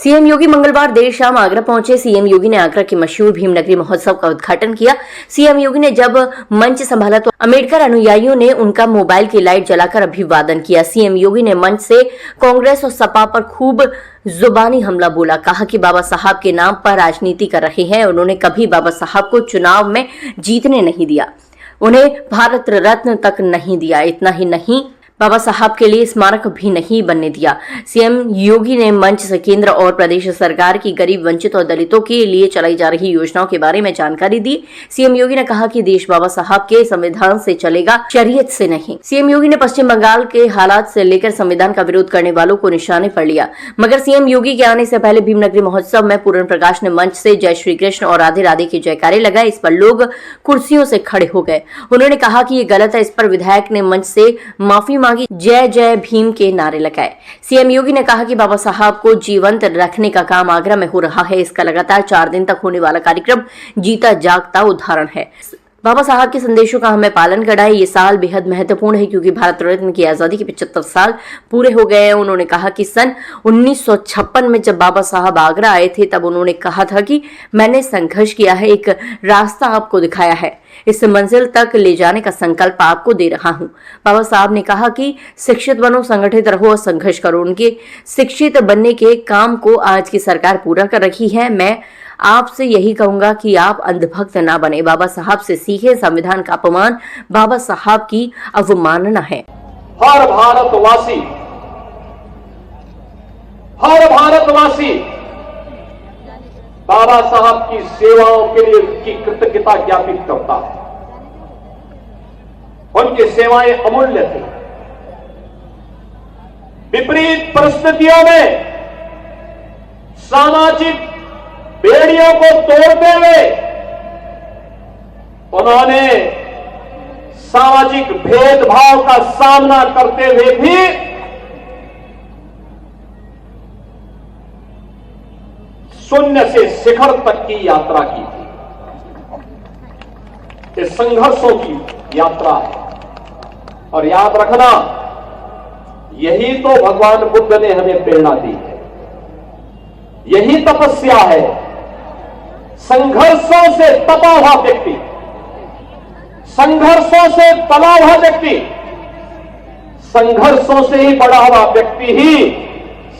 CM योगी मंगलवार देर शाम आगरा पहुंचे। सीएम योगी ने आगरा के मशहूर भीमनगरी महोत्सव का उद्घाटन किया। सीएम योगी ने जब मंच संभाला तो अम्बेडकर अनुयायियों ने उनका मोबाइल की लाइट जलाकर अभिवादन किया। सीएम योगी ने मंच से कांग्रेस और सपा पर खूब जुबानी हमला बोला। कहा कि बाबा साहब के नाम पर राजनीति कर रहे हैं। उन्होंने कभी बाबा साहब को चुनाव में जीतने नहीं दिया, उन्हें भारत रत्न तक नहीं दिया। इतना ही नहीं, बाबा साहब के लिए स्मारक भी नहीं बनने दिया। सीएम योगी ने मंच से केंद्र और प्रदेश सरकार की गरीब, वंचित और दलितों के लिए चलाई जा रही योजनाओं के बारे में जानकारी दी। सीएम योगी ने कहा कि देश बाबा साहब के संविधान से चलेगा, शरीयत से नहीं। सीएम योगी ने पश्चिम बंगाल के हालात से लेकर संविधान का विरोध करने वालों को निशाने पर लिया। मगर सीएम योगी के आने से पहले भीमनगरी महोत्सव में पूर्ण प्रकाश ने मंच से जय श्री कृष्ण और राधे राधे के जयकारे लगाए। इस पर लोग कुर्सियों से खड़े हो गए। उन्होंने कहा कि ये गलत है। इस पर विधायक ने मंच से माफी मांगी, जय जय भीम के नारे लगाए। सीएम योगी ने कहा कि बाबा साहब को जीवंत रखने का काम आगरा में हो रहा है। इसका लगातार 4 दिन तक होने वाला कार्यक्रम जीता जागता उदाहरण है। बाबा साहब के संदेशों का हमें पालन करना है। ये साल बेहद महत्वपूर्ण है क्योंकि भारत रत्न की आजादी के 75 साल पूरे हो गए हैं। उन्होंने कहा कि सन 1956 में जब बाबा साहब आगरा आए थे तब उन्होंने कहा था कि मैंने संघर्ष किया है, एक रास्ता आपको दिखाया है, इस मंजिल तक ले जाने का संकल्प आपको दे रहा हूं। बाबा साहब ने कहा कि शिक्षित बनो, संगठित रहो और संघर्ष करो। उनके शिक्षित बनने के काम को आज की सरकार पूरा कर रही है। मैं आपसे यही कहूंगा कि आप अंधभक्त ना बने। बाबा साहब से सीखे। संविधान का अपमान बाबा साहब की अवमानना है। हर भारतवासी बाबा साहब की सेवाओं के लिए उनकी कृतज्ञता ज्ञापित करता है। उनकी सेवाएं अमूल्य थी। विपरीत परिस्थितियों में सामाजिक बेड़ियों को तोड़ते हुए उन्होंने सामाजिक भेदभाव का सामना करते हुए भी शून्य से शिखर तक की यात्रा की थी। ये संघर्षों की यात्रा है। और याद रखना, यही तो भगवान बुद्ध ने हमें प्रेरणा दी है। यही तपस्या है। संघर्षों से तपा हुआ व्यक्ति, संघर्षों से तला हुआ व्यक्ति, संघर्षों से ही बड़ा हुआ व्यक्ति ही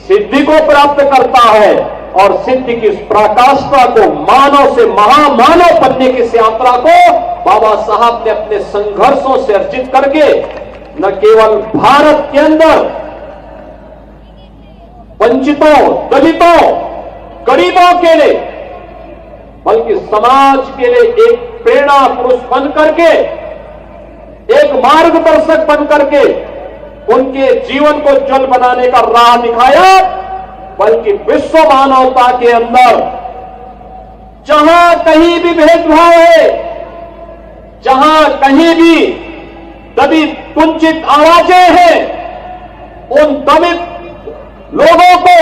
सिद्धि को प्राप्त करता है। और सिद्धि की इस पराकाष्ठा को, मानव से महामानव बनने की इस यात्रा को बाबा साहब ने अपने संघर्षों से अर्जित करके न केवल भारत के अंदर वंचितों, दलितों, गरीबों के लिए बल्कि समाज के लिए एक प्रेरणा पुरुष बन करके, एक मार्गदर्शक बन करके उनके जीवन को उज्जवल बनाने का राह दिखाया। बल्कि विश्व मानवता के अंदर जहां कहीं भी भेदभाव है, जहां कहीं भी दलित वंचित आवाजें हैं, उन दलित लोगों को,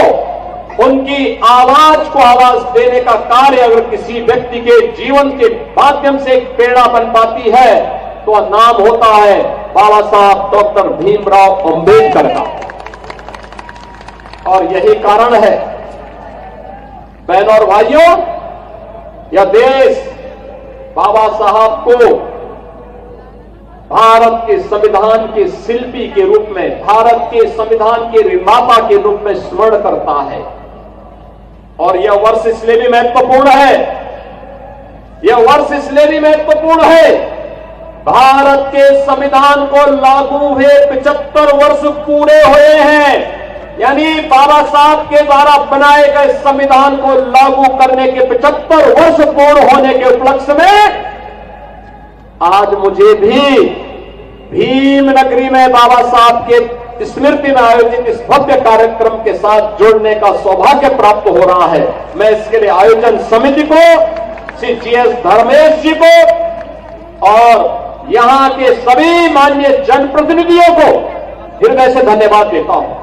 उनकी आवाज को आवाज देने का कार्य अगर किसी व्यक्ति के जीवन के माध्यम से एक प्रेरणा बन पाती है तो नाम होता है बाबा साहब डॉक्टर भीमराव अंबेडकर का। और यही कारण है बहनों और भाइयों, यह देश बाबा साहब को भारत के संविधान के शिल्पी के रूप में, भारत के संविधान के निर्माता के रूप में स्मरण करता है। और यह वर्ष इसलिए भी महत्वपूर्ण है, यह वर्ष इसलिए भी महत्वपूर्ण है, भारत के संविधान को लागू हुए 75 वर्ष पूरे हुए हैं। यानी बाबा साहब के द्वारा बनाए गए संविधान को लागू करने के 75 वर्ष पूर्ण होने के उपलक्ष्य में आज मुझे भी भीमनगरी में बाबा साहब के स्मृति में आयोजित इस भव्य कार्यक्रम के साथ जुड़ने का सौभाग्य प्राप्त हो रहा है। मैं इसके लिए आयोजन समिति को, श्री GS धर्मेश जी को और यहां के सभी माननीय जनप्रतिनिधियों को हृदय से धन्यवाद देता हूं।